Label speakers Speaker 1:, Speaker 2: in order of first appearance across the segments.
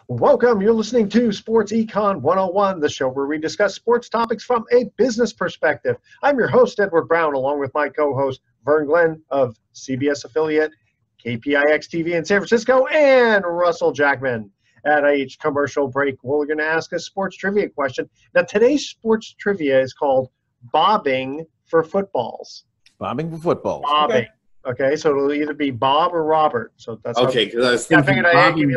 Speaker 1: Welcome. You're listening to Sports Econ 101, the show where we discuss sports topics from a business perspective. I'm your host, Edward Brown, along with my co-host, Vern Glenn of CBS affiliate KPIX TV in San Francisco, and Russell Jackman. At each commercial break, we're going to ask a sports trivia question. Now, today's sports trivia is called Bobbing for Footballs.
Speaker 2: Bobbing for footballs.
Speaker 1: Bobbing. Okay, so it'll either be Bob or Robert. So that's
Speaker 3: okay. Because I was thinking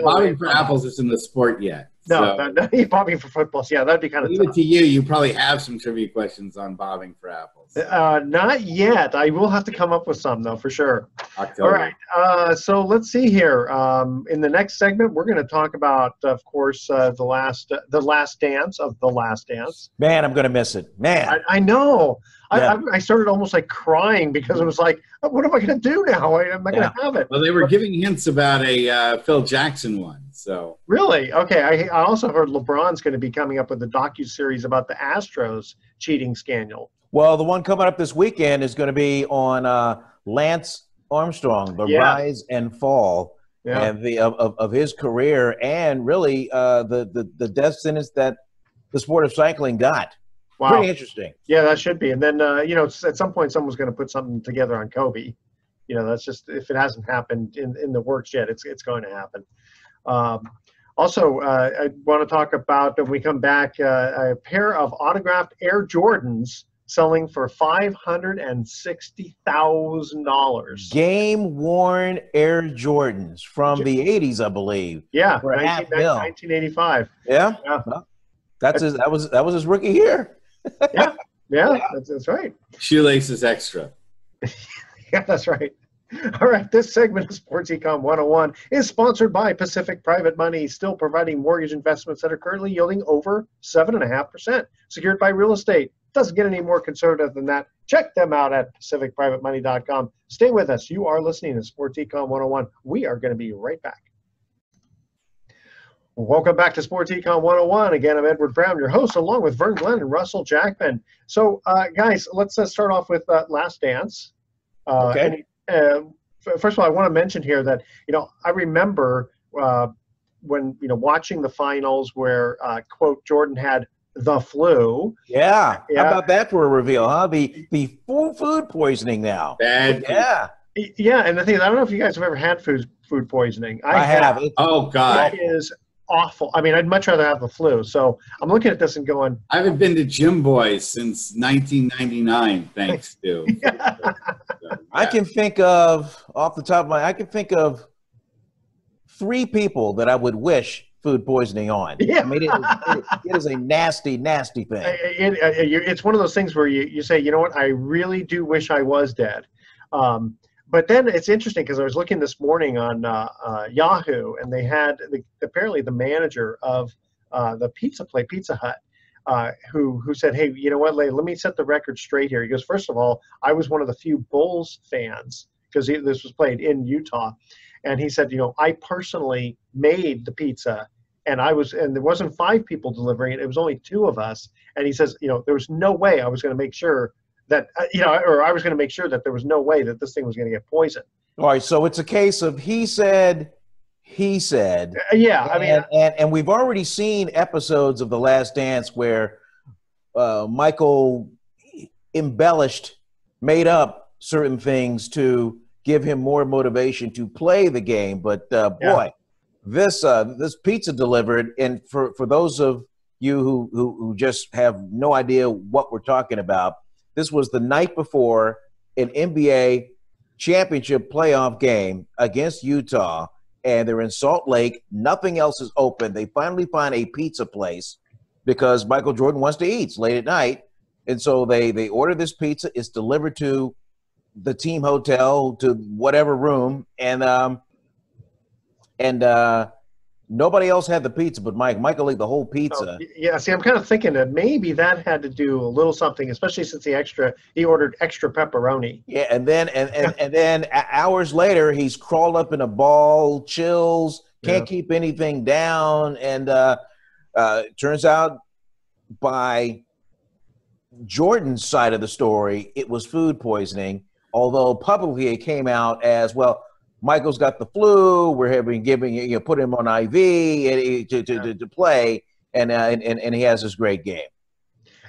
Speaker 3: bobbing for apples isn't the sport yet.
Speaker 1: No, bobbing for footballs. Yeah, that'd be kind of
Speaker 3: tough. To you, you probably have some trivia questions on bobbing for apples.
Speaker 1: Not yet. I will have to come up with some though, for sure.
Speaker 3: October.
Speaker 1: All right. So let's see here. In the next segment, we're going to talk about, of course, the last dance of The Last Dance.
Speaker 2: Man, I'm going to miss it. Man,
Speaker 1: I know.
Speaker 2: Yeah.
Speaker 1: I started almost like crying because it was like, what am I going to do now? I'm not going to have it.
Speaker 3: Well, they were giving hints about a Phil Jackson one. So
Speaker 1: really, okay. I also heard LeBron's going to be coming up with a docuseries about the Astros cheating scandal.
Speaker 2: Well, the one coming up this weekend is going to be on Lance Armstrong, the rise and fall and of his career, and really the death sentence that the sport of cycling got.
Speaker 1: Wow.
Speaker 2: Pretty interesting.
Speaker 1: Yeah, that should be. And then, at some point, someone's going to put something together on Kobe. That's just, if it hasn't happened in the works yet, it's going to happen. Also, I want to talk about, when we come back, a pair of autographed Air Jordans selling for $560,000.
Speaker 2: Game-worn Air Jordans from the 80s, I believe.
Speaker 1: Yeah,
Speaker 2: for half mil.
Speaker 1: 1985.
Speaker 2: Yeah? Well, that was his rookie year.
Speaker 1: Yeah, that's right.
Speaker 3: Shoelaces extra.
Speaker 1: Yeah, that's right. All right, this segment of Sports Econ 101 is sponsored by Pacific Private Money, still providing mortgage investments that are currently yielding over 7.5%. Secured by real estate. Doesn't get any more conservative than that. Check them out at pacificprivatemoney.com. Stay with us. You are listening to Sports Econ 101. We are going to be right back. Welcome back to Sports Econ 101. Again, I'm Edward Brown, your host, along with Vern Glenn and Russell Jackman. So, guys, let's start off with Last Dance.
Speaker 2: Okay.
Speaker 1: First of all, I want to mention here that, I remember when, watching the finals where, quote, Jordan had the flu.
Speaker 2: Yeah. How about that for a reveal, huh? The food poisoning now.
Speaker 3: Bad.
Speaker 1: Yeah. Yeah, and the thing is, I don't know if you guys have ever had food poisoning.
Speaker 2: I have.
Speaker 3: Oh, God.
Speaker 1: It is awful. I mean, I'd much rather have the flu. So I'm looking at this and going,
Speaker 3: I haven't been to Gym Boys since 1999, thanks to.
Speaker 2: I can think of, off the top of my, I can think of 3 people that I would wish food poisoning on.
Speaker 1: Yeah.
Speaker 2: I mean, it is a nasty, nasty thing.
Speaker 1: It's one of those things where you say, you know what, I really do wish I was dead. But then it's interesting because I was looking this morning on Yahoo, and they had apparently the manager of the Pizza Hut, who said, hey, you know what, let me set the record straight here. He goes, first of all, I was one of the few Bulls fans because this was played in Utah. And he said, I personally made the pizza, and there wasn't 5 people delivering it. It was only 2 of us. And he says, there was no way I was going to make sure that, or I was going to make sure that there was no way that this thing was going to get poisoned.
Speaker 2: All right. So it's a case of he said.
Speaker 1: Yeah. I mean,
Speaker 2: and we've already seen episodes of The Last Dance where Michael made up certain things to give him more motivation to play the game. But boy, this pizza delivered, and for those of you who just have no idea what we're talking about, this was the night before an NBA championship playoff game against Utah, and they're in Salt Lake. Nothing else is open. They finally find a pizza place because Michael Jordan wants to eat. It's late at night, and so they order this pizza. It's delivered to the team hotel, to whatever room, and nobody else had the pizza but Mike. Michael ate the whole pizza.
Speaker 1: Yeah, see, I'm kind of thinking that maybe that had to do a little something, especially since he ordered extra pepperoni.
Speaker 2: Yeah, and then hours later, he's crawled up in a ball, chills, can't keep anything down, and turns out by Jordan's side of the story, it was food poisoning, although publicly it came out as, well, Michael's got the flu. We're having put him on IV to play, and he has this great game.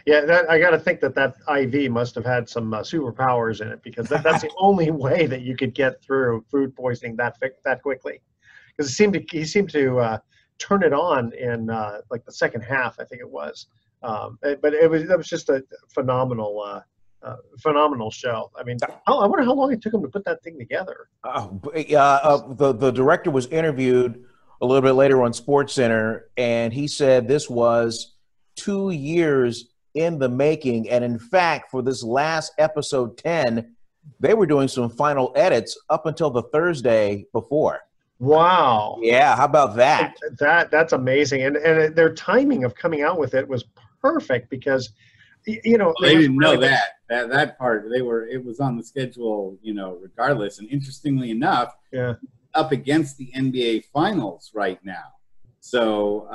Speaker 1: Yeah, I got to think that IV must have had some superpowers in it, because that's the only way that you could get through food poisoning that quickly. Because he seemed to turn it on in like the second half, I think it was. But that was just a phenomenal show. I mean, I wonder how long it took him to put that thing together.
Speaker 2: The director was interviewed a little bit later on SportsCenter, and he said this was 2 years in the making. And in fact, for this last episode 10, they were doing some final edits up until the Thursday before.
Speaker 1: Wow.
Speaker 2: Yeah, how about that?
Speaker 1: That's amazing. And their timing of coming out with it was perfect, because they
Speaker 3: didn't know that part. It was on the schedule, regardless. And interestingly enough, up against the NBA Finals right now, so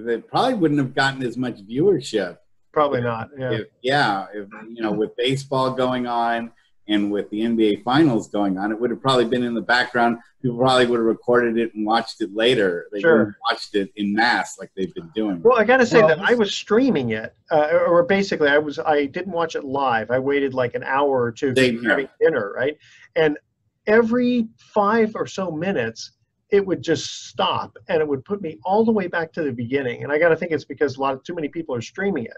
Speaker 3: they probably wouldn't have gotten as much viewership.
Speaker 1: Probably not.
Speaker 3: If with baseball going on and with the NBA Finals going on, it would have probably been in the background. People probably would have recorded it and watched it later. They would have watched it in mass like they've been doing.
Speaker 1: Well, I got to say that I was streaming it, or basically I didn't watch it live. I waited like an hour or two having dinner, right? And every 5 or so minutes, it would just stop, and it would put me all the way back to the beginning. And I got to think it's because too many people are streaming it.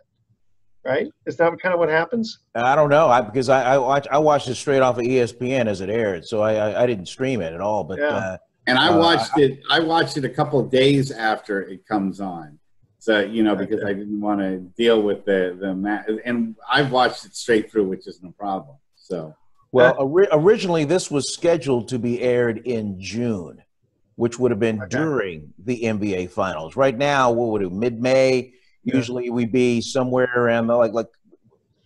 Speaker 1: Right? Is that kind of what happens?
Speaker 2: I don't know. Because I watched it straight off of ESPN as it aired, so I didn't stream it at all. But
Speaker 3: and I watched it. I watched it a couple of days after it comes on. So because I didn't want to deal with the and I've watched it straight through, which is no problem. So
Speaker 2: originally this was scheduled to be aired in June, which would have been during the NBA Finals. Right now, what would it mid-May? Usually we'd be somewhere around the like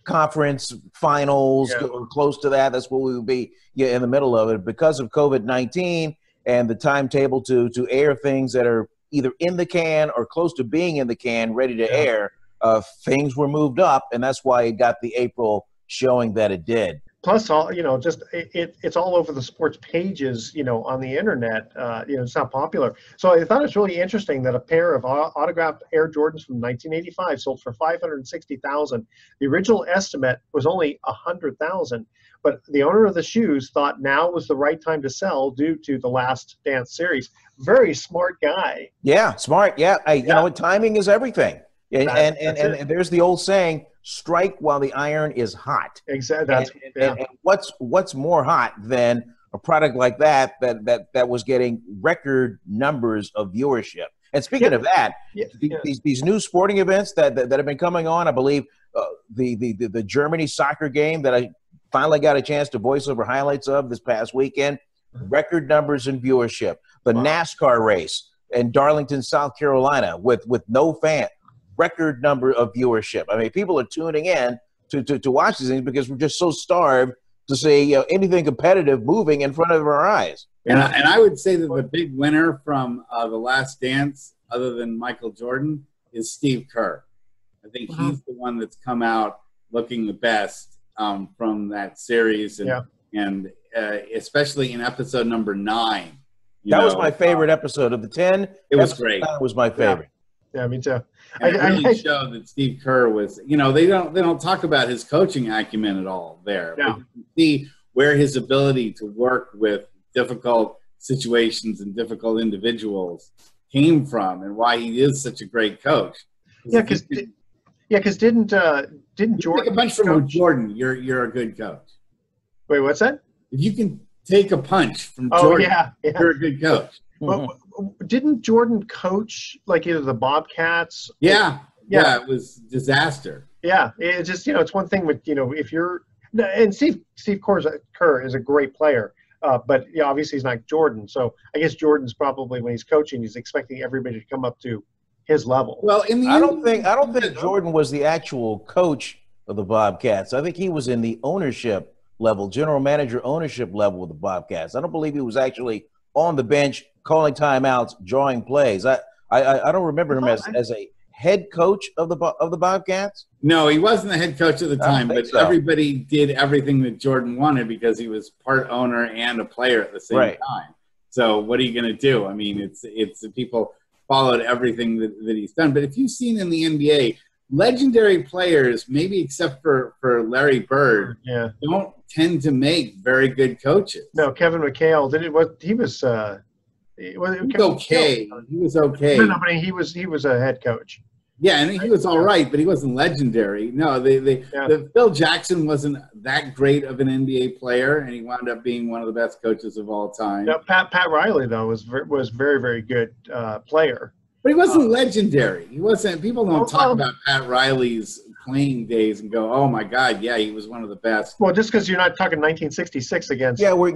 Speaker 2: conference finals or close to that. That's what we would be in the middle of it. Because of COVID-19 and the timetable to air things that are either in the can or close to being in the can, ready to air, things were moved up, and that's why it got the April showing that it did.
Speaker 1: Plus, it's all over the sports pages, on the internet. It's not popular. So I thought it's really interesting that a pair of autographed Air Jordans from 1985 sold for $560,000. The original estimate was only $100,000, but the owner of the shoes thought now was the right time to sell due to the Last Dance series. Very smart guy.
Speaker 2: Yeah, smart. Yeah, you know what? Timing is everything. And there's the old saying, strike while the iron is hot.
Speaker 1: Exactly.
Speaker 2: And what's more hot than a product like that was getting record numbers of viewership? And speaking of that, these new sporting events that have been coming on, I believe the Germany soccer game that I finally got a chance to voice over highlights of this past weekend, record numbers in viewership. The NASCAR race in Darlington, South Carolina, with no fan. Record number of viewership. I mean, people are tuning in to watch these things because we're just so starved to see anything competitive moving in front of our eyes.
Speaker 3: And I would say that the big winner from The Last Dance, other than Michael Jordan, is Steve Kerr. I think he's the one that's come out looking the best from that series, and especially in episode number 9.
Speaker 2: That was my favorite episode of the 10.
Speaker 3: It was great.
Speaker 2: That was my favorite.
Speaker 1: Yeah, me too.
Speaker 3: And it really showed that Steve Kerr was, they don't talk about his coaching acumen at all there.
Speaker 1: Yeah.
Speaker 3: But you can see where his ability to work with difficult situations and difficult individuals came from, and why he is such a great coach.
Speaker 1: Because didn't Jordan
Speaker 3: take a punch from Jordan? You're a good coach.
Speaker 1: Wait, what's that?
Speaker 3: If you can take a punch from Jordan, you're a good coach.
Speaker 1: Well, didn't Jordan coach like either the Bobcats?
Speaker 3: Yeah, it was disaster.
Speaker 1: Yeah, it's just it's one thing with if you're and Steve Kerr is a great player, but obviously he's not Jordan. So I guess Jordan's probably when he's coaching, he's expecting everybody to come up to his level.
Speaker 3: Well,
Speaker 2: I don't think Jordan was the actual coach of the Bobcats. I think he was in the ownership level, general manager ownership level of the Bobcats. I don't believe he was actually on the bench calling timeouts, drawing plays. I don't remember him as a head coach of the Bobcats?
Speaker 3: No, he wasn't the head coach at the time, but
Speaker 2: so.
Speaker 3: everybody did everything that Jordan wanted because he was part owner and a player at the same time. So what are you going to do? I mean, it's people followed everything that he's done. But if you've seen in the NBA, legendary players, maybe except for Larry Bird, don't tend to make very good coaches.
Speaker 1: No, Kevin McHale did it. What he was okay. He
Speaker 3: was okay.
Speaker 1: No, but he was a head coach.
Speaker 3: Yeah, and he was all right, but he wasn't legendary. No, Phil Jackson wasn't that great of an NBA player, and he wound up being one of the best coaches of all time.
Speaker 1: No, Pat Riley though was very very good player.
Speaker 3: But he wasn't legendary. He wasn't. People don't talk about Pat Riley's playing days and go, "Oh my God, yeah, he was one of the best."
Speaker 1: Well, just because you're not talking 1966 against.
Speaker 2: We're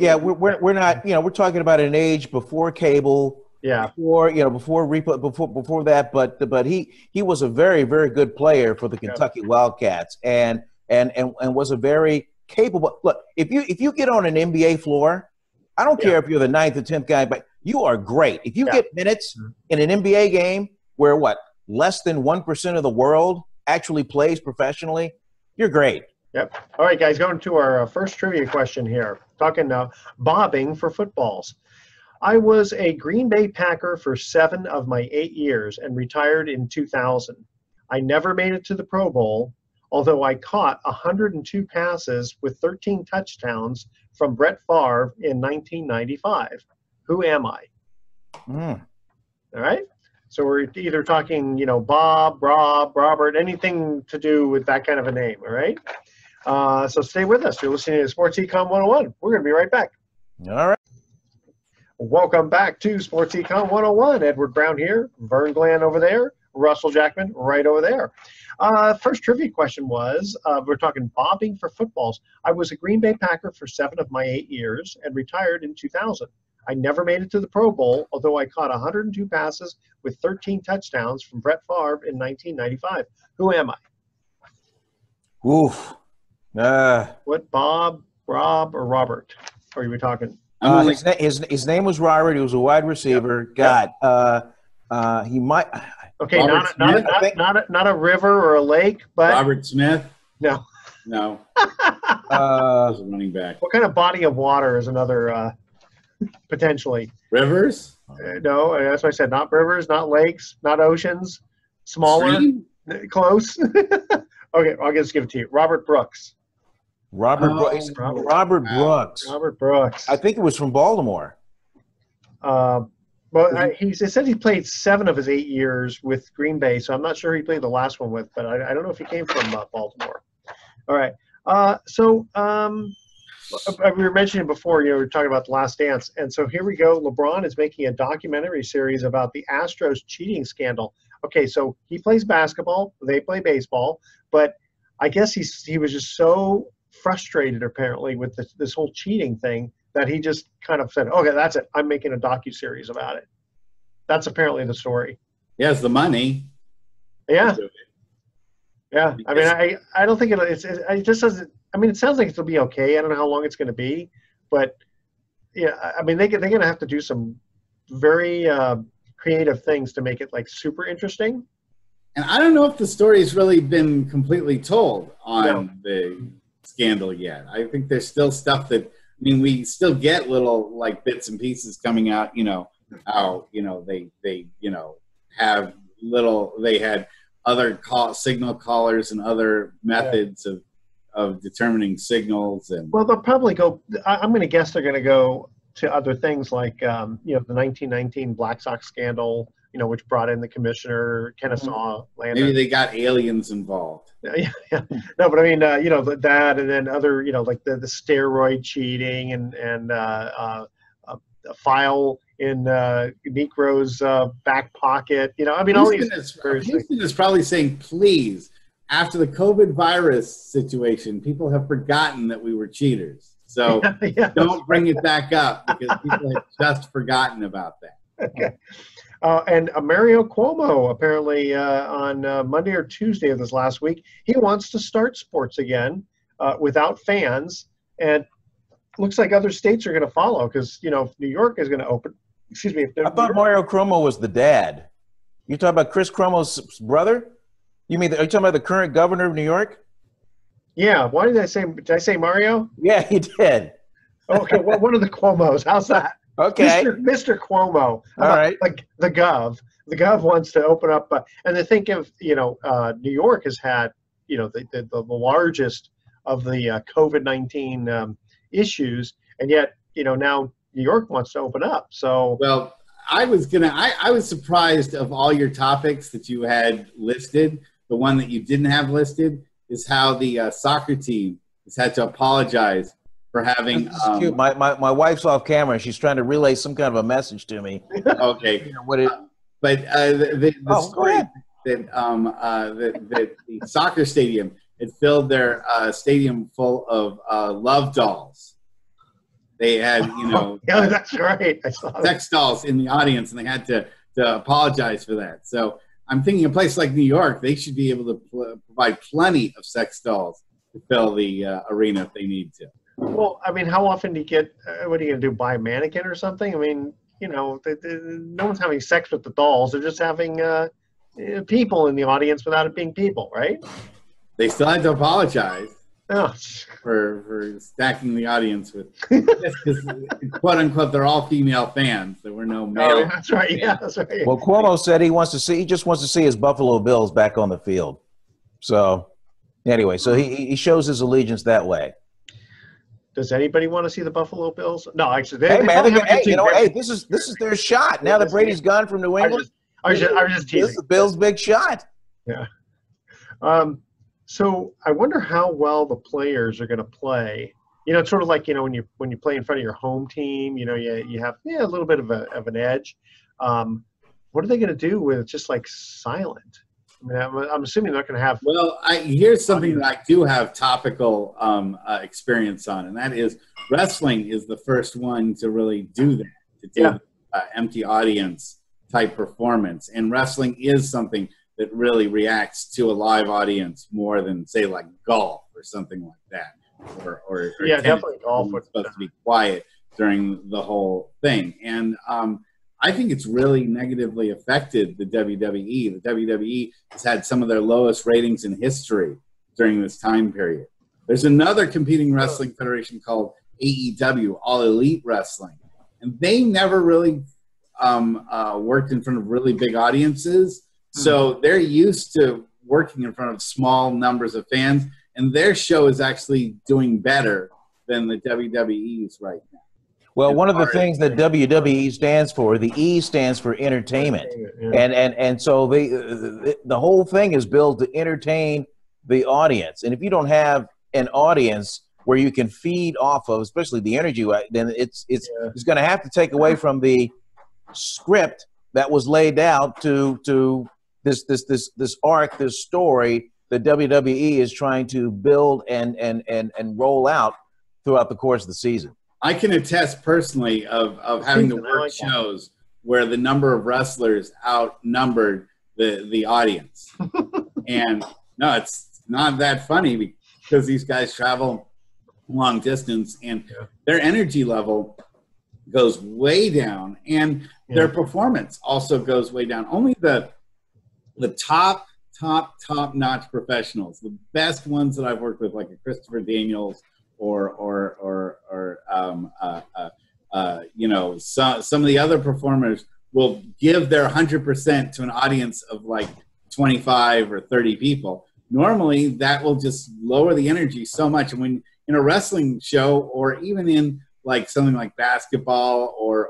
Speaker 2: not. We're talking about an age before cable.
Speaker 1: Yeah.
Speaker 2: Before that, but he was a very very good player for the Kentucky Wildcats and was a very capable. Look, if you get on an NBA floor, I don't care if you're the 9th or 10th guy, but you are great. If you get minutes in an NBA game where less than 1% of the world actually plays professionally, you're great.
Speaker 1: Yep. All right, guys, going to our first trivia question here. Talking bobbing for footballs. I was a Green Bay Packer for 7 of my 8 years and retired in 2000. I never made it to the Pro Bowl, although I caught 102 passes with 13 touchdowns from Brett Favre in 1995. Who am I? All right. So we're either talking, Bob, Rob, Robert, anything to do with that kind of a name. All right. So stay with us. You're listening to Sports Econ 101. We're going to be right back.
Speaker 2: All right.
Speaker 1: Welcome back to Sports Econ 101. Edward Brown here, Vern Glenn over there, Russell Jackman right over there. First trivia question was, we're talking bobbing for footballs. I was a Green Bay Packer for 7 of my 8 years and retired in 2000. I never made it to the Pro Bowl, although I caught 102 passes with 13 touchdowns from Brett Favre in 1995. Who am I?
Speaker 2: Oof.
Speaker 1: What, Bob, Rob, or Robert? Are you talking?
Speaker 2: His name was Robert. He was a wide receiver. God, he might.
Speaker 1: Okay, not a river or a lake, but
Speaker 3: Robert Smith.
Speaker 1: No.
Speaker 3: Was a running back.
Speaker 1: What kind of body of water is another potentially?
Speaker 3: Rivers?
Speaker 1: No, that's what I said. Not rivers, not lakes, not oceans. Smaller.
Speaker 3: Stream?
Speaker 1: Close. Okay, I'll just give it to you. Robert Brooks.
Speaker 2: Robert Brooks.
Speaker 1: Robert Brooks.
Speaker 2: I think it was from Baltimore.
Speaker 1: He said he played 7 of his 8 years with Green Bay, so I'm not sure he played the last one with, but I don't know if he came from Baltimore. All right. We were mentioning before, we were talking about The Last Dance, and so here we go. LeBron is making a documentary series about the Astros cheating scandal. Okay, so he plays basketball, they play baseball, but I guess he was just so frustrated apparently with this whole cheating thing that he just kind of said, okay, that's it. I'm making a docuseries about it. That's apparently the story.
Speaker 3: He has the money.
Speaker 1: Yeah. Yeah. I mean, I don't think it just doesn't, I mean, it sounds like it'll be okay. I don't know how long it's going to be, but yeah, I mean, they're going to have to do some very creative things to make it super interesting.
Speaker 3: And I don't know if the story has really been completely told on the scandal yet. I think there's still stuff that, we still get little bits and pieces coming out, how, they have they had other signal callers and other methods of determining signals. And
Speaker 1: well, they'll probably go, I'm going to guess they're going to go to other things like, the 1919 Black Sox scandal, which brought in the commissioner, Kennesaw Land.
Speaker 3: Maybe they got aliens involved.
Speaker 1: Yeah. No, but I mean, that, and then other, like the steroid cheating and a file in Negro's back pocket. All these.
Speaker 3: Houston is probably saying, please, after the COVID virus situation, people have forgotten that we were cheaters. So don't bring it back up because people have just forgotten about that.
Speaker 1: Okay. And Mario Cuomo, apparently on Monday or Tuesday of this last week, he wants to start sports again without fans. And looks like other states are going to follow because, New York is going to open. Excuse me.
Speaker 2: I thought Mario Cuomo was the dad. You talking about Chris Cuomo's brother? You mean, are you talking about the current governor of New York?
Speaker 1: Yeah. Why did I say Mario?
Speaker 2: Yeah, you did.
Speaker 1: Okay. Well, one of the Cuomos. How's that?
Speaker 2: Okay.
Speaker 1: Mr. Cuomo.
Speaker 2: All right.
Speaker 1: Like the Gov. The Gov wants to open up, and to think of, New York has had, the largest of the COVID-19 issues, and yet, now New York wants to open up. So
Speaker 3: Well, I was surprised of all your topics that you had listed. The one that you didn't have listed is how the soccer team has had to apologize for having.
Speaker 2: This is cute. My wife's off camera. She's trying to relay some kind of a message to me.
Speaker 3: Okay.
Speaker 2: What it?
Speaker 3: But the story
Speaker 2: go ahead.
Speaker 3: that the soccer stadium had filled their stadium full of love dolls. They had,
Speaker 1: yeah, that's right. I saw that.
Speaker 3: sex dolls in the audience, and they had to apologize for that. So I'm thinking a place like New York, they should be able to provide plenty of sex dolls to fill the arena if they need to.
Speaker 1: Well, I mean, how often do you get? What are you gonna do? Buy a mannequin or something? I mean, no one's having sex with the dolls. They're just having people in the audience without it being people, right?
Speaker 3: They still had to apologize
Speaker 1: Oh.
Speaker 3: for stacking the audience with, because quote unquote, they're all female fans. There were no male.
Speaker 1: Oh, that's right. Yeah, that's right.
Speaker 2: Well, Cuomo said he just wants to see his Buffalo Bills back on the field. So anyway, so he shows his allegiance that way.
Speaker 1: Does anybody want to see the Buffalo Bills? No, actually,
Speaker 2: Hey man, this is their shot. Now that Brady's gone from New England,
Speaker 1: I was just teasing.
Speaker 2: This is the Bills' big shot.
Speaker 1: Yeah. So I wonder how well the players are going to play. It's sort of like when you play in front of your home team. You have a little bit of an edge. What are they going to do with just like silent? I mean, I'm assuming they're not going to have.
Speaker 3: Well, here's something that I do have topical experience on, and that is wrestling is the first one to really do that, to do empty audience type performance. And wrestling is something that really reacts to a live audience more than, say, like golf or something like that. Or
Speaker 1: definitely golf.
Speaker 3: It's supposed to be quiet during the whole thing. And I think it's really negatively affected the WWE. The WWE has had some of their lowest ratings in history during this time period. There's another competing wrestling federation called AEW, All Elite Wrestling. And they never really worked in front of really big audiences. So they're used to working in front of small numbers of fans. And their show is actually doing better than the WWE's right now.
Speaker 2: Well, one of the things that WWE stands for, the E stands for entertainment, and so the whole thing is built to entertain the audience. And if you don't have an audience where you can feed off of, especially the energy, then it's going to have to take away from the script that was laid out to this arc, this story that WWE is trying to build and roll out throughout the course of the season.
Speaker 3: I can attest personally of having to work shows where the number of wrestlers outnumbered the audience. And no, it's not that funny because these guys travel long distance and their energy level goes way down and their performance also goes way down. Only the top notch professionals, the best ones that I've worked with, like a Christopher Daniels, or some of the other performers will give their 100% to an audience of like 25 or 30 people. Normally, that will just lower the energy so much. And when in a wrestling show, or even in like something like basketball or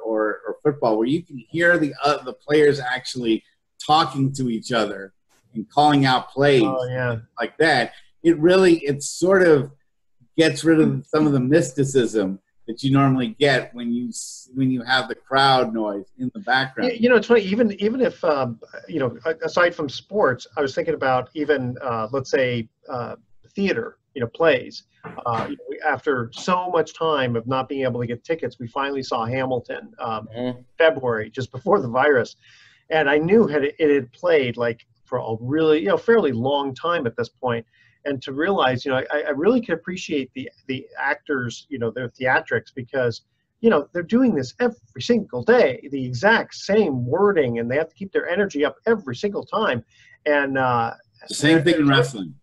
Speaker 3: football, where you can hear the players actually talking to each other and calling out plays like that, it sort of gets rid of some of the mysticism that you normally get when you have the crowd noise in the background.
Speaker 1: It's funny. Even if aside from sports, I was thinking about even let's say theater. Plays. After so much time of not being able to get tickets, we finally saw Hamilton February, just before the virus, and I knew it had played like for a really fairly long time at this point. And to realize, I really can appreciate the actors, their theatrics, because, they're doing this every single day, the exact same wording, and they have to keep their energy up every single time. And
Speaker 3: same thing in wrestling.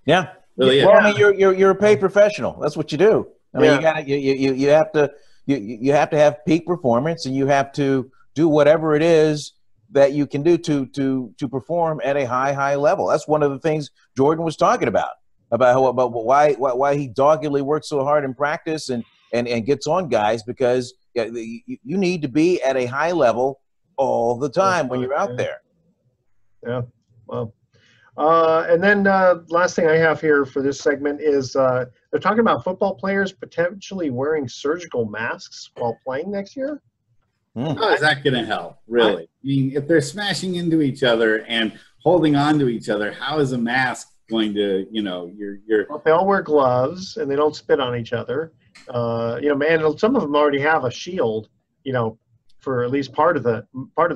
Speaker 2: Yeah.
Speaker 3: Really,
Speaker 2: well, I mean, you're a paid professional. That's what you do. I mean, you have to have peak performance, and you have to do whatever it is that you can do to perform at a high level. That's one of the things Jordan was talking about why he doggedly works so hard in practice and gets on guys, because you need to be at a high level all the time when you're out there.
Speaker 1: Yeah. Well. And then last thing I have here for this segment is they're talking about football players potentially wearing surgical masks while playing next year.
Speaker 3: How is that going to help, really? I mean, if they're smashing into each other and holding on to each other, how is a mask going to,
Speaker 1: Well, they all wear gloves and they don't spit on each other. Some of them already have a shield, for at least part of the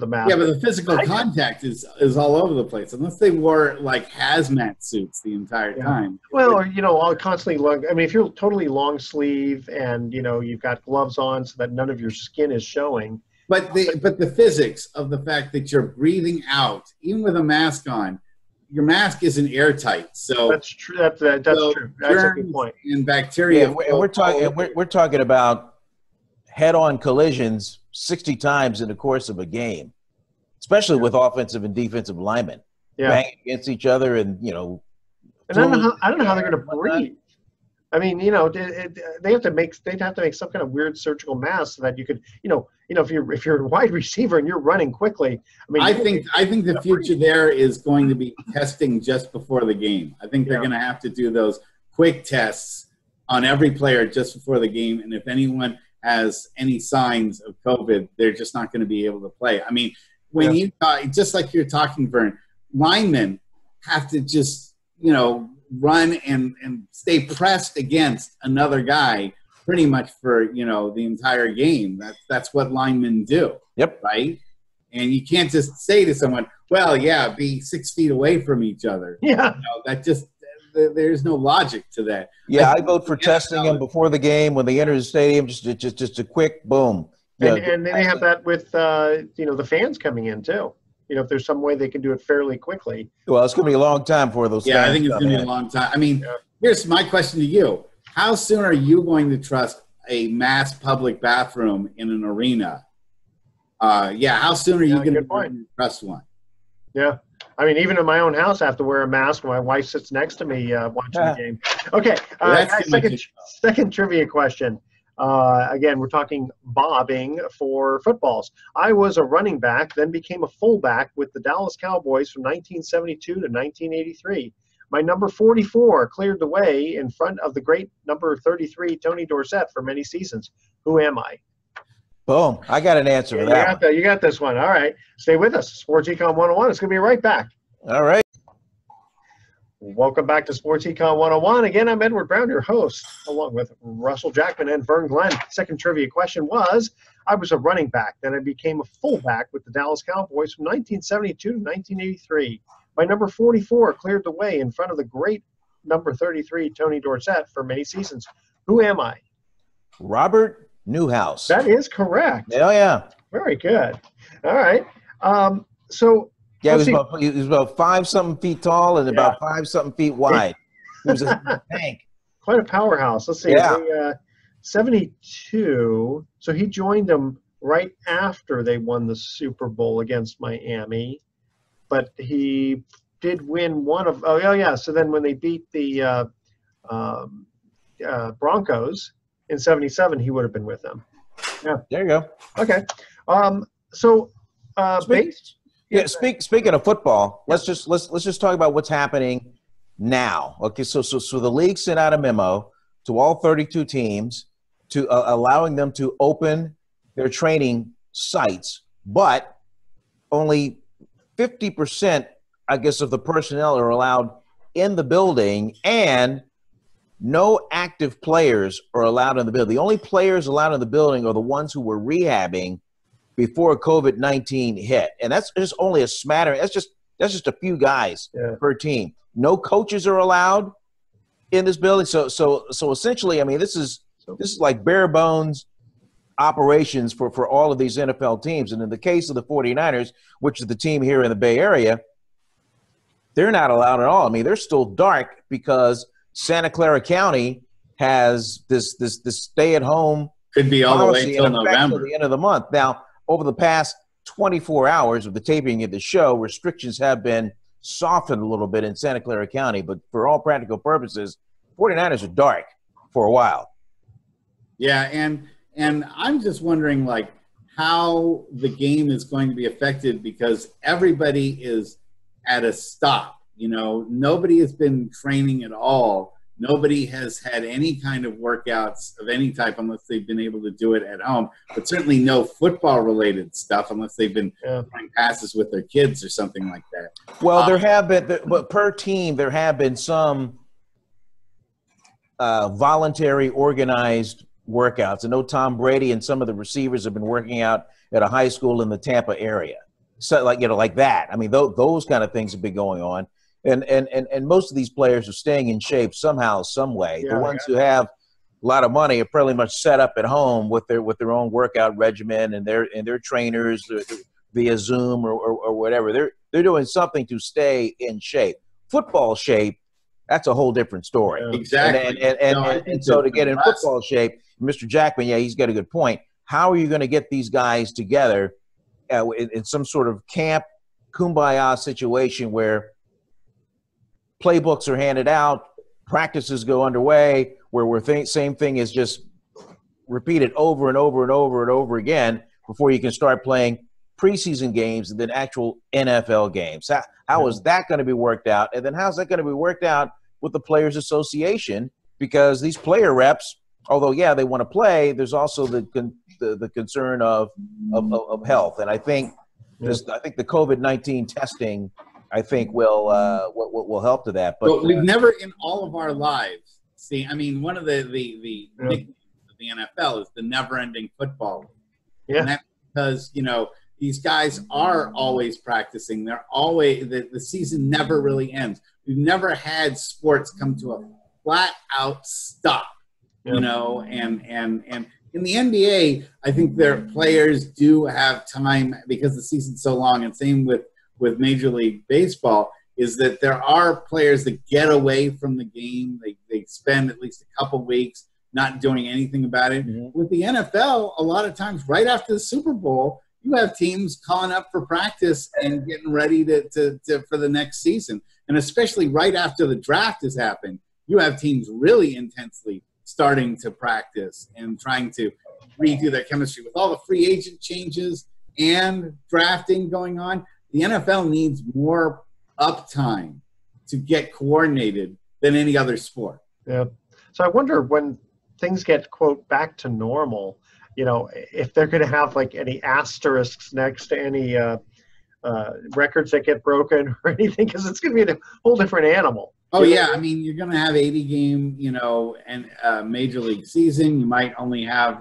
Speaker 1: mask.
Speaker 3: Yeah, but the physical contact is all over the place, unless they wore like hazmat suits the entire time.
Speaker 1: Well, I'll constantly if you're totally long sleeve and you've got gloves on so that none of your skin is showing.
Speaker 3: But the physics of the fact that you're breathing out, even with a mask on, your mask isn't airtight. So
Speaker 1: that's true. That's true. That's a good point.
Speaker 3: And bacteria.
Speaker 2: Yeah, we're talking about head-on collisions 60 times in the course of a game, especially with offensive and defensive linemen banging against each other, and
Speaker 1: And I don't know how they're going to breathe. I mean, they'd have to make some kind of weird surgical mask so that you could, if you're a wide receiver and you're running quickly.
Speaker 3: I think the future there is going to be testing just before the game. I think they're going to have to do those quick tests on every player just before the game, and if anyone has any signs of COVID, they're just not going to be able to play. I mean, when you just like you're talking, Vern, linemen have to just run and stay pressed against another guy pretty much for the entire game. That's what linemen do.
Speaker 2: Yep.
Speaker 3: Right. And you can't just say to someone, well, be 6 feet away from each other.
Speaker 1: Yeah.
Speaker 3: That just there's no logic to that.
Speaker 2: Yeah, I vote for testing them before the game when they enter the stadium. Just a quick boom.
Speaker 1: And they have that with the fans coming in too. If there's some way they can do it fairly quickly.
Speaker 2: Well, it's going to be a long time for those.
Speaker 3: Yeah, I think it's going to be a long time. I mean, here's my question to you: how soon are you going to trust a mass public bathroom in an arena? How soon are you going to trust one? Yeah.
Speaker 1: I mean, even in my own house, I have to wear a mask when my wife sits next to me watching the game. Okay, second trivia question. Again, we're talking bobbing for footballs. I was a running back, then became a fullback with the Dallas Cowboys from 1972 to 1983. My number 44 cleared the way in front of the great number 33, Tony Dorsett, for many seasons. Who am I?
Speaker 2: Boom. I got an answer for that.
Speaker 1: You got this one. All right. Stay with us. Sports Econ 101. It's going to be right back.
Speaker 2: All right.
Speaker 1: Welcome back to Sports Econ 101. Again, I'm Edward Brown, your host, along with Russell Jackman and Vern Glenn. Second trivia question was, I was a running back. Then I became a fullback with the Dallas Cowboys from 1972 to 1983. My number 44 cleared the way in front of the great number 33, Tony Dorsett, for many seasons. Who am I?
Speaker 2: Robert Newhouse.
Speaker 1: That is correct.
Speaker 2: Oh, yeah.
Speaker 1: Very good. All right.
Speaker 2: Yeah, he was about 5-something feet tall and about 5-something feet wide. He was a tank.
Speaker 1: Quite a powerhouse. Let's see.
Speaker 2: Yeah.
Speaker 1: 72. So he joined them right after they won the Super Bowl against Miami. But he did win one of – So then when they beat the Broncos in 77, he would have been with them. Yeah.
Speaker 2: There you go.
Speaker 1: Okay.
Speaker 2: Speaking of football, let's just talk about what's happening now. Okay, so the league sent out a memo to all 32 teams to allowing them to open their training sites, but only 50%, I guess, of the personnel are allowed in the building, and no active players are allowed in the building. The only players allowed in the building are the ones who were rehabbing before COVID-19 hit. And that's just only a smattering. That's just a few guys per team. No coaches are allowed in this building. So essentially, I mean, this is like bare bones operations for all of these NFL teams. And in the case of the 49ers, which is the team here in the Bay Area, they're not allowed at all. I mean, they're still dark because Santa Clara County has this stay-at-home
Speaker 3: Could be all the way
Speaker 2: policy
Speaker 3: till
Speaker 2: in effect
Speaker 3: November.
Speaker 2: till the end of the month. Now, over the past 24 hours of the taping of the show, restrictions have been softened a little bit in Santa Clara County, but for all practical purposes, 49ers are dark for a while.
Speaker 3: Yeah, and I'm just wondering, like, how the game is going to be affected because everybody is at a stop. You know, nobody has been training at all. Nobody has had any kind of workouts of any type unless they've been able to do it at home, but certainly no football-related stuff unless they've been throwing passes with their kids or something like that.
Speaker 2: Well, there have been, but per team, there have been some voluntary organized workouts. I know Tom Brady and some of the receivers have been working out at a high school in the Tampa area. So like that. I mean, those kind of things have been going on. And most of these players are staying in shape somehow, some way. The ones who have a lot of money are pretty much set up at home with their own workout regimen and their trainers via Zoom or whatever. They're doing something to stay in shape. Football shape, that's a whole different story.
Speaker 3: Yeah. Exactly.
Speaker 2: And so to get in football shape, Mr. Jackman, he's got a good point. How are you going to get these guys together in some sort of camp kumbaya situation where playbooks are handed out, practices go underway, where same thing is just repeated over and over and over and over again before you can start playing preseason games and then actual NFL games? How is that going to be worked out? And then how's that going to be worked out with the Players Association? Because these player reps, although, they want to play, there's also the concern of health. And I think the COVID-19 testing, I think, will help to that.
Speaker 3: But we've never in all of our lives seen. I mean, one of the nicknames of the NFL is the never-ending football league.
Speaker 1: Yeah.
Speaker 3: And that's because these guys are always practicing. They're always the season never really ends. We've never had sports come to a flat-out stop.
Speaker 1: Yeah.
Speaker 3: And in the NBA, I think their players do have time because the season's so long, and same with Major League Baseball, is that there are players that get away from the game. They spend at least a couple weeks not doing anything about it. Mm-hmm. With the NFL, a lot of times right after the Super Bowl, you have teams calling up for practice and getting ready to for the next season. And especially right after the draft has happened, you have teams really intensely starting to practice and trying to redo their chemistry. With all the free agent changes and drafting going on, the NFL needs more uptime to get coordinated than any other sport.
Speaker 1: Yeah. So I wonder when things get, quote, back to normal, if they're going to have like any asterisks next to any records that get broken or anything, because it's going to be a whole different animal.
Speaker 3: Oh, yeah. I mean, you're going to have 80 game, and Major League season. You might only have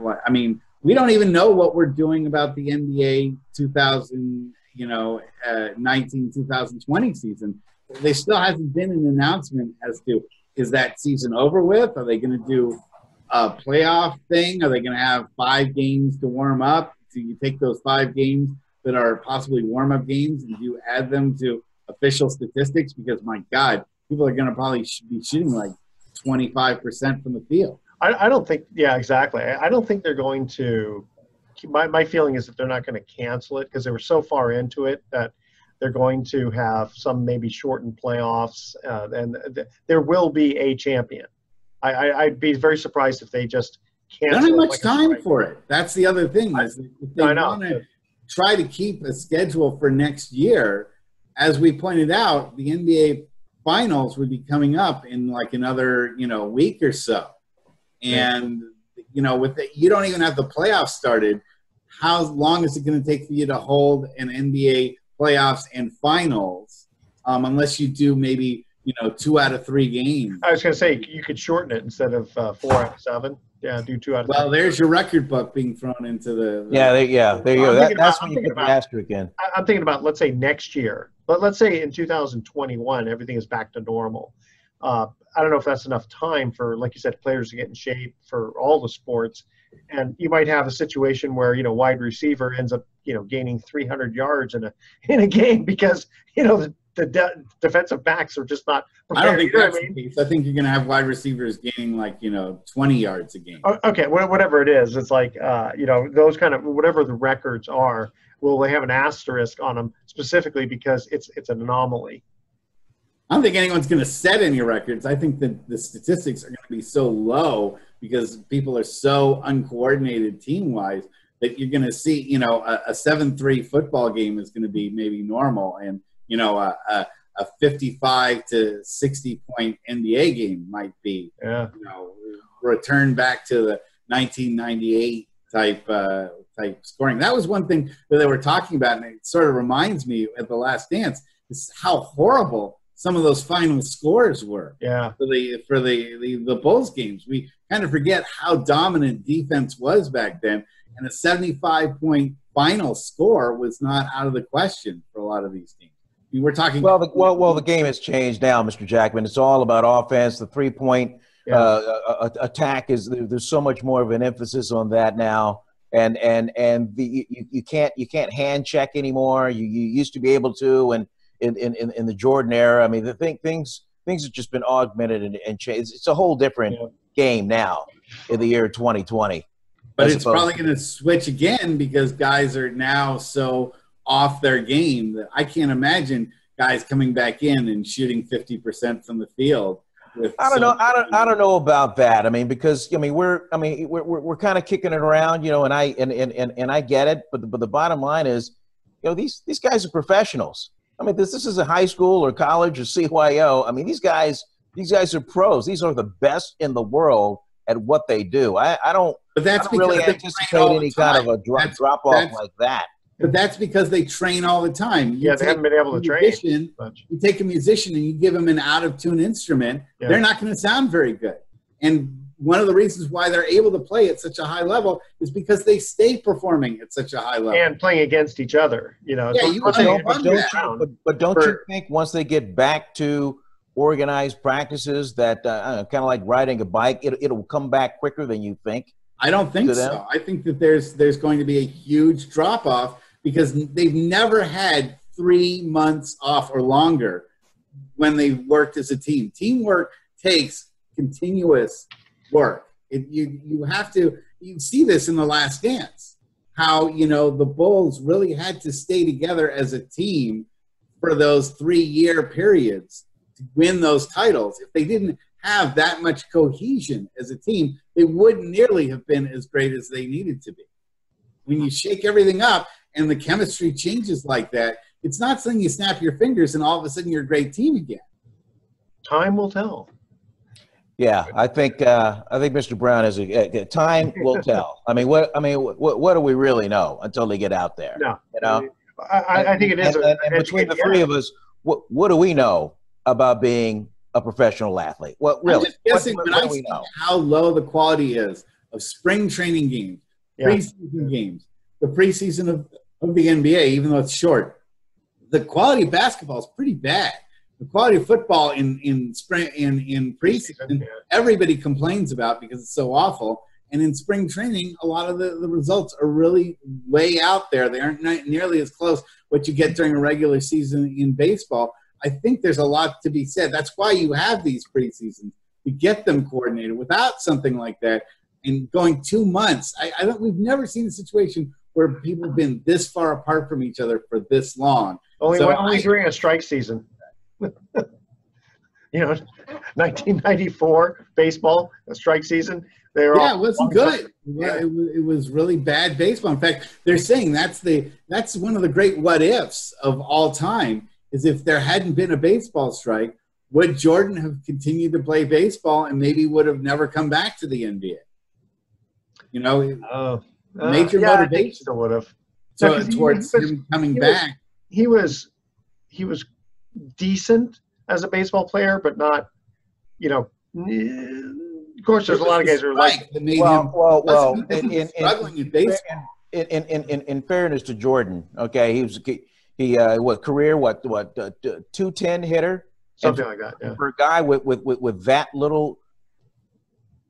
Speaker 3: we don't even know what we're doing about the NBA 2019-2020 season. There still hasn't been an announcement as to, is that season over with? Are they going to do a playoff thing? Are they going to have 5 games to warm up? Do you take those 5 games that are possibly warm-up games and you add them to official statistics? Because, my God, people are going to probably be shooting like 25% from the field.
Speaker 1: I don't think – yeah, exactly. I don't think they're going to – my feeling is that they're not going to cancel it because they were so far into it that they're going to have some maybe shortened playoffs, and there will be a champion. I'd be very surprised if they just cancel.
Speaker 3: They don't have much time for it. That's the other thing. Is if they want to try to keep a schedule for next year, as we pointed out, the NBA Finals would be coming up in like another week or so, and with you don't even have the playoffs started. How long is it going to take for you to hold an NBA playoffs and finals, unless you do maybe 2 out of 3 games?
Speaker 1: I was going to say you could shorten it instead of 4 out of 7. Yeah, do 2 out of 3.
Speaker 3: Well, there's your record book being thrown into the
Speaker 2: there you go. That's when you put the asterisk in.
Speaker 1: I'm thinking about, let's say, next year. But let's say in 2021, everything is back to normal. I don't know if that's enough time for, like you said, players to get in shape for all the sports And you might have a situation where, wide receiver ends up, gaining 300 yards in a game because, the defensive backs are just not prepared.
Speaker 3: I don't think that's the case. I think you're going to have wide receivers gaining 20 yards a game.
Speaker 1: Okay, whatever it is, it's like, those kind of, whatever the records are, will they have an asterisk on them specifically because it's an anomaly.
Speaker 3: I don't think anyone's going to set any records. I think that the statistics are going to be so low because people are so uncoordinated team-wise that you're going to see, a 7-3 football game is going to be maybe normal, and a 55 to 60 point NBA game might be, return back to the 1998 type scoring. That was one thing that they were talking about, and it sort of reminds me at The Last Dance is how horrible some of those final scores were.
Speaker 1: Yeah.
Speaker 3: For the Bulls games, we kind of forget how dominant defense was back then, and a 75-point final score was not out of the question for a lot of these teams. I mean, we're talking.
Speaker 2: Well, the game has changed now, Mr. Jackman. It's all about offense. The 3-point attack there's so much more of an emphasis on that now, and you can't hand check anymore. You used to be able to, and in the Jordan era, I mean, things have just been augmented and changed. It's a whole different game now in the year 2020.
Speaker 3: But it's probably going to switch again because guys are now so off their game that I can't imagine guys coming back in and shooting 50% from the field.
Speaker 2: I don't know about that. I mean, because we're kind of kicking it around, and I get it, but the bottom line is, these guys are professionals. I mean, this is a high school or college or CYO. I mean, these guys are pros. These are the best in the world at what they do. I don't really anticipate any kind of a drop off like that.
Speaker 3: But that's because they train all the time.
Speaker 1: They haven't been able to train.
Speaker 3: You take a musician and you give them an out-of-tune instrument, they're not going to sound very good. And one of the reasons why they're able to play at such a high level is because they stay performing at such a high level.
Speaker 1: And playing against each other.
Speaker 2: But don't you think once they get back to organized practices that kind of like riding a bike, it'll come back quicker than you think?
Speaker 3: I don't think so. I think that there's going to be a huge drop-off because they've never had 3 months off or longer when they worked as a team. Teamwork takes continuous work. You see this in The Last Dance, how, the Bulls really had to stay together as a team for those 3-year periods to win those titles. If they didn't have that much cohesion as a team, they wouldn't nearly have been as great as they needed to be. When you shake everything up and the chemistry changes like that, it's not something you snap your fingers and all of a sudden you're a great team again.
Speaker 1: Time will tell.
Speaker 2: Yeah, I think Mr. Brown is time will tell. I mean, what do we really know until they get out there?
Speaker 1: No, I think it is.
Speaker 2: And between the three of us, what do we know about being a professional athlete? Well, really,
Speaker 3: I'm just guessing when I see how low the quality is of spring training games, preseason games, the preseason of the NBA, even though it's short, the quality of basketball is pretty bad. The quality of football in spring in preseason, everybody complains about because it's so awful. And in spring training, a lot of the results are really way out there. They aren't nearly as close what you get during a regular season in baseball. I think there's a lot to be said. That's why you have these preseasons, to get them coordinated. Without something like that, and going 2 months, we've never seen a situation where people have been this far apart from each other for this long.
Speaker 1: Only during a strike season. 1994 baseball, a strike season.
Speaker 3: It wasn't good. It was really bad baseball. In fact, they're saying that's one of the great what ifs of all time. Is if there hadn't been a baseball strike, would Jordan have continued to play baseball and maybe would have never come back to the NBA? Major motivation
Speaker 1: still would have.
Speaker 3: So towards him coming back.
Speaker 1: He was decent as a baseball player, but not, of course, there's a lot of guys who are like,
Speaker 3: struggling in baseball.
Speaker 2: In fairness to Jordan, okay, he career 210 hitter,
Speaker 1: something like that. Yeah.
Speaker 2: For a guy with that little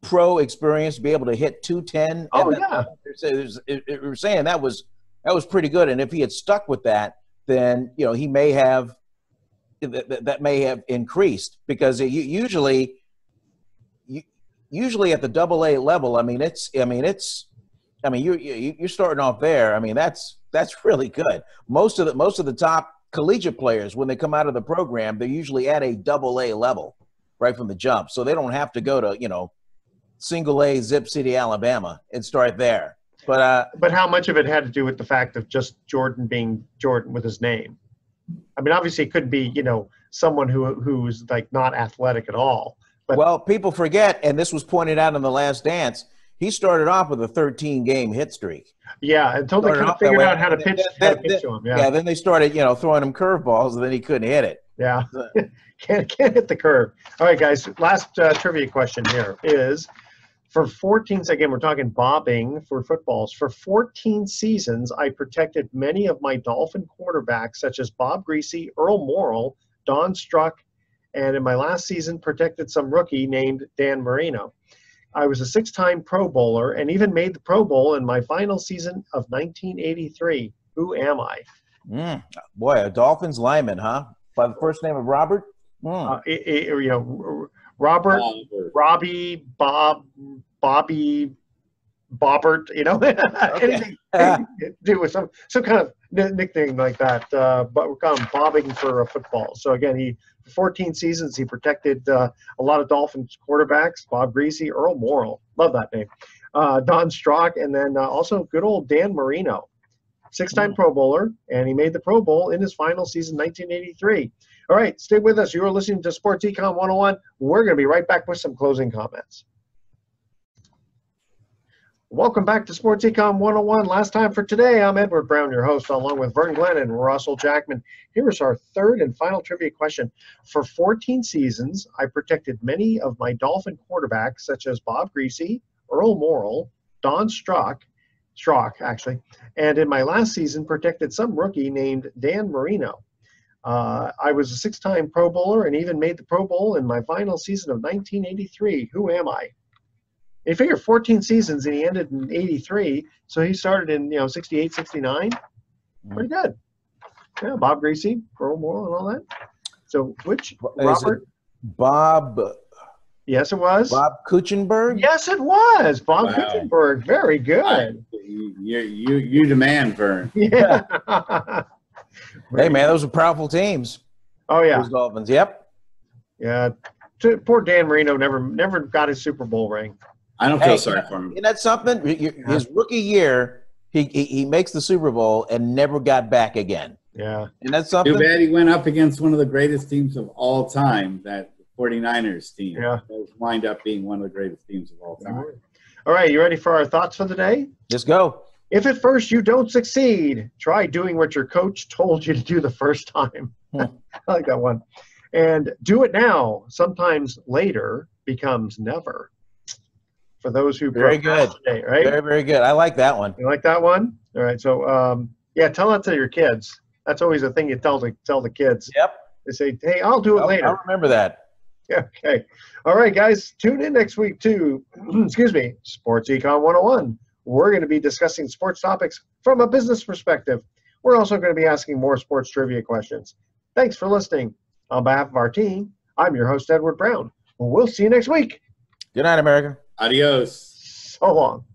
Speaker 2: pro experience to be able to hit 210.
Speaker 1: Oh, yeah.
Speaker 2: We're saying that was pretty good. And if he had stuck with that, then, you know, he may have that may have increased, because usually at the AA level, you're starting off there. I mean, that's really good. Most of the top collegiate players, when they come out of the program, they're usually at a AA level right from the jump. So they don't have to go to, you know, single A Zip City, Alabama and start there. But
Speaker 1: how much of it had to do with the fact of just Jordan being Jordan with his name? I mean, obviously it could be, you know, someone who's like not athletic at all. But
Speaker 2: well, people forget, and this was pointed out in The Last Dance, he started off with a 13-game hit streak.
Speaker 1: Yeah, until they kind of figured out how to pitch to him. Yeah.
Speaker 2: Yeah, then they started, you know, throwing him curveballs, and then he couldn't hit it.
Speaker 1: Yeah, can't hit the curve. All right, guys, last trivia question here is, for 14, again, we're talking bobbing for footballs. For 14 seasons, I protected many of my Dolphin quarterbacks, such as Bob Greasy, Earl Morrill, Don Struck, and in my last season, protected some rookie named Dan Marino. I was a 6-time Pro Bowler and even made the Pro Bowl in my final season of 1983. Who am I?
Speaker 2: Boy, a Dolphins lineman, huh? By the first name of Robert?
Speaker 1: You know, Robert, Robbie, Bob, Bobby, Bobbert, you know, anything to do with some kind of nickname like that. But we're calling bobbing for football. So again, for 14 seasons, he protected a lot of Dolphins quarterbacks: Bob Greasy, Earl Morrill, love that name, Don Strock, and then also good old Dan Marino, 6-time Pro Bowler, and he made the Pro Bowl in his final season, 1983. All right, stay with us. You are listening to Sports Econ 101. We're going to be right back with some closing comments. Welcome back to Sports Econ 101. Last time for today, I'm Edward Brown, your host, along with Vern Glenn and Russell Jackman. Here is our third and final trivia question. For 14 seasons, I protected many of my Dolphin quarterbacks, such as Bob Greasy, Earl Morrill, Don Strock, and in my last season, protected some rookie named Dan Marino. I was a 6-time Pro Bowler and even made the Pro Bowl in my final season of 1983. Who am I? You figure 14 seasons and he ended in 83, so he started in 68, 69. Pretty good. Yeah, Bob Greasy, Earl Morrill, and all that. So which Robert?
Speaker 2: Bob.
Speaker 1: Yes, it was.
Speaker 2: Bob Kuchenberg?
Speaker 1: Yes, it was. Bob Kuchenberg. Very good.
Speaker 3: You demand, Vern.
Speaker 1: Yeah.
Speaker 2: Hey, man, those were powerful teams.
Speaker 1: Oh, yeah.
Speaker 2: Those Dolphins, yep.
Speaker 1: Yeah. Poor Dan Marino never got his Super Bowl ring.
Speaker 3: I don't feel sorry for him.
Speaker 2: Isn't that something? His rookie year, he makes the Super Bowl and never got back again.
Speaker 1: Yeah.
Speaker 2: And that's something.
Speaker 3: Too bad he went up against one of the greatest teams of all time, that 49ers team.
Speaker 1: Yeah.
Speaker 3: That wind up being one of the greatest teams of all time.
Speaker 1: All right, you ready for our thoughts for the day?
Speaker 2: Let's go.
Speaker 1: If at first you don't succeed, try doing what your coach told you to do the first time. I like that one. And do it now. Sometimes later becomes never. For those who
Speaker 2: very good,
Speaker 1: right?
Speaker 2: Very, very good. I like that one.
Speaker 1: You like that one? All right. So, yeah, tell that to your kids. That's always a thing you tell the kids.
Speaker 2: Yep.
Speaker 1: They say, "Hey, I'll do it later."
Speaker 2: I remember that.
Speaker 1: Yeah. Okay. All right, guys. Tune in next week to, Sports Econ 101. We're going to be discussing sports topics from a business perspective. We're also going to be asking more sports trivia questions. Thanks for listening. On behalf of our team, I'm your host, Edward Brown. We'll see you next week.
Speaker 2: Good night, America.
Speaker 3: Adios.
Speaker 1: So long.